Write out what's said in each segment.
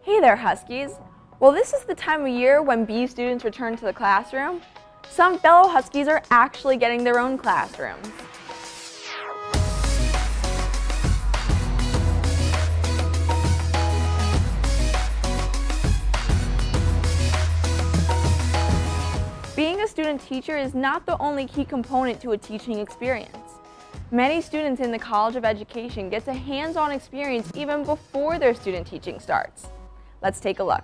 Hey there, Huskies! Well, this is the time of year when BU students return to the classroom. Some fellow Huskies are actually getting their own classrooms. Being a student teacher is not the only key component to a teaching experience. Many students in the College of Education get a hands-on experience even before their student teaching starts. Let's take a look.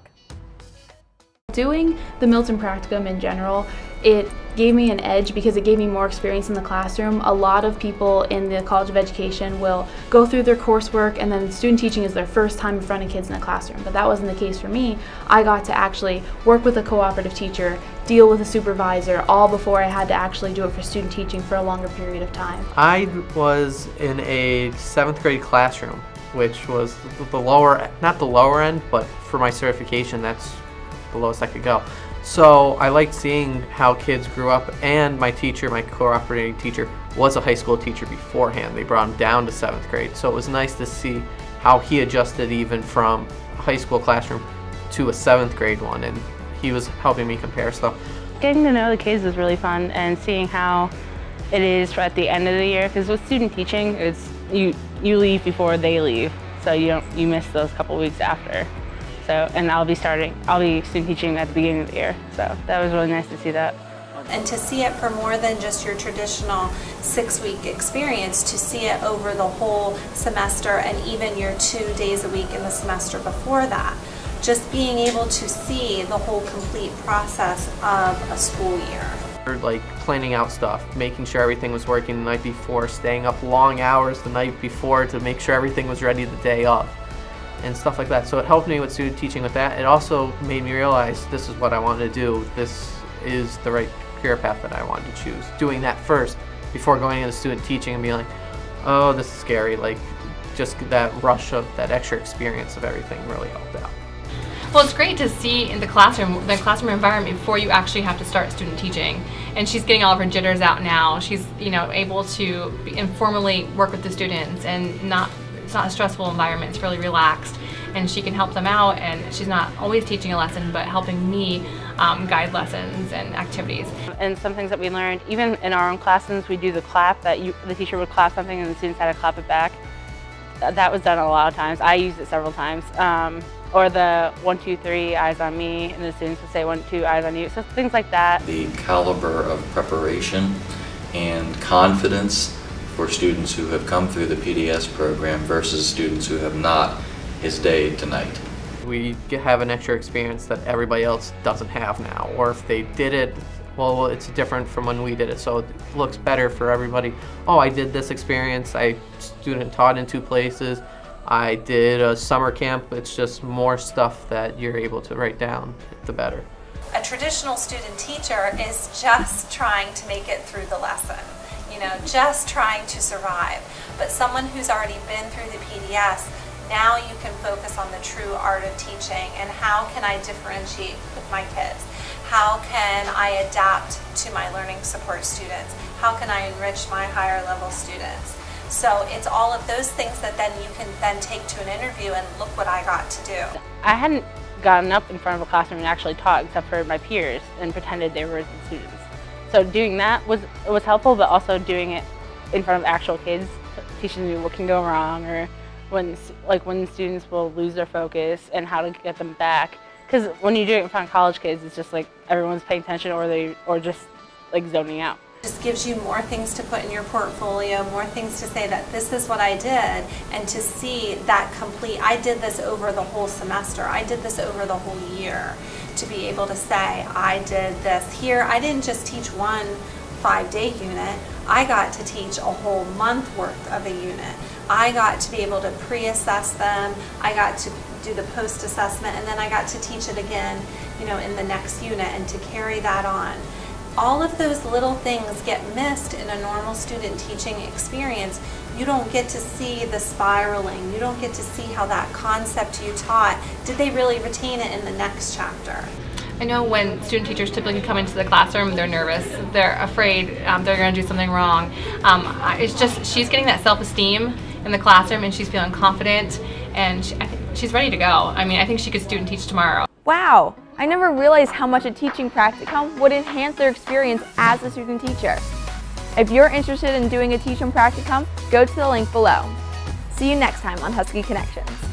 Doing the Milton Practicum in general, it gave me an edge because it gave me more experience in the classroom. A lot of people in the College of Education will go through their coursework and then student teaching is their first time in front of kids in a classroom, but that wasn't the case for me. I got to actually work with a cooperative teacher, deal with a supervisor, all before I had to actually do it for student teaching for a longer period of time. I was in a 7th grade classroom, which was the lower, not the lower end, but for my certification, that's the lowest I could go. So I liked seeing how kids grew up, and my teacher, my cooperating teacher, was a high school teacher beforehand. They brought him down to 7th grade. So it was nice to see how he adjusted even from a high school classroom to a 7th grade one, and he was helping me compare stuff. Getting to know the kids was really fun, and seeing how it is at the end of the year, because with student teaching, it's you leave before they leave, so you miss those couple weeks after. So, and I'll be student teaching at the beginning of the year, so that was really nice to see that. And to see it for more than just your traditional 6-week experience, to see it over the whole semester and even your 2 days a week in the semester before that. Just being able to see the whole complete process of a school year. Like planning out stuff, making sure everything was working the night before, staying up long hours the night before to make sure everything was ready the day of, and stuff like that. So it helped me with student teaching with that. It also made me realize this is what I wanted to do. This is the right career path that I wanted to choose. Doing that first before going into student teaching and being like, oh, this is scary. Like, just that rush of that extra experience of everything really helped out. Well, it's great to see in the classroom environment before you actually have to start student teaching. And she's getting all of her jitters out now. She's, able to informally work with the students, and it's not a stressful environment. It's really relaxed, and she can help them out. And she's not always teaching a lesson, but helping me guide lessons and activities. And some things that we learned, even in our own classrooms, we do the clap that the teacher would clap something and the students had to clap it back. That was done a lot of times. I used it several times. Or the 1, 2, 3, eyes on me, and the students would say 1, 2, eyes on you. So things like that. The caliber of preparation and confidence for students who have come through the PDS program versus students who have not is day to night. We have an extra experience that everybody else doesn't have now, or if they did it, well, it's different from when we did it, so it looks better for everybody. Oh, I did this experience, I student taught in 2 places, I did a summer camp. It's just more stuff that you're able to write down, the better. A traditional student teacher is just trying to make it through the lesson, just trying to survive. But someone who's already been through the PDS, now you can focus on the true art of teaching and how can I differentiate with my kids? How can I adapt to my learning support students? How can I enrich my higher level students? So it's all of those things that then you can then take to an interview and look what I got to do. I hadn't gotten up in front of a classroom and actually taught except for my peers and pretended they were the students. So doing that was helpful, but also doing it in front of actual kids, teaching me what can go wrong, or when students will lose their focus and how to get them back. Because when you do it in front of college kids, it's just like everyone's paying attention or just like zoning out. Just gives you more things to put in your portfolio, more things to say that this is what I did, and to see that complete, I did this over the whole semester, I did this over the whole year, to be able to say I did this here. I didn't just teach one 5-day unit, I got to teach a whole month worth of a unit. I got to be able to pre-assess them, I got to do the post-assessment, and then I got to teach it again, in the next unit, and to carry that on. All of those little things get missed in a normal student teaching experience. You don't get to see the spiraling. You don't get to see how that concept you taught, did they really retain it in the next chapter? I know when student teachers typically come into the classroom, they're nervous, they're afraid they're going to do something wrong. It's just she's getting that self-esteem in the classroom, and she's feeling confident, and I think she's ready to go. I mean, I think she could student teach tomorrow. Wow, I never realized how much a teaching practicum would enhance their experience as a student teacher. If you're interested in doing a teaching practicum, go to the link below. See you next time on Husky Connections.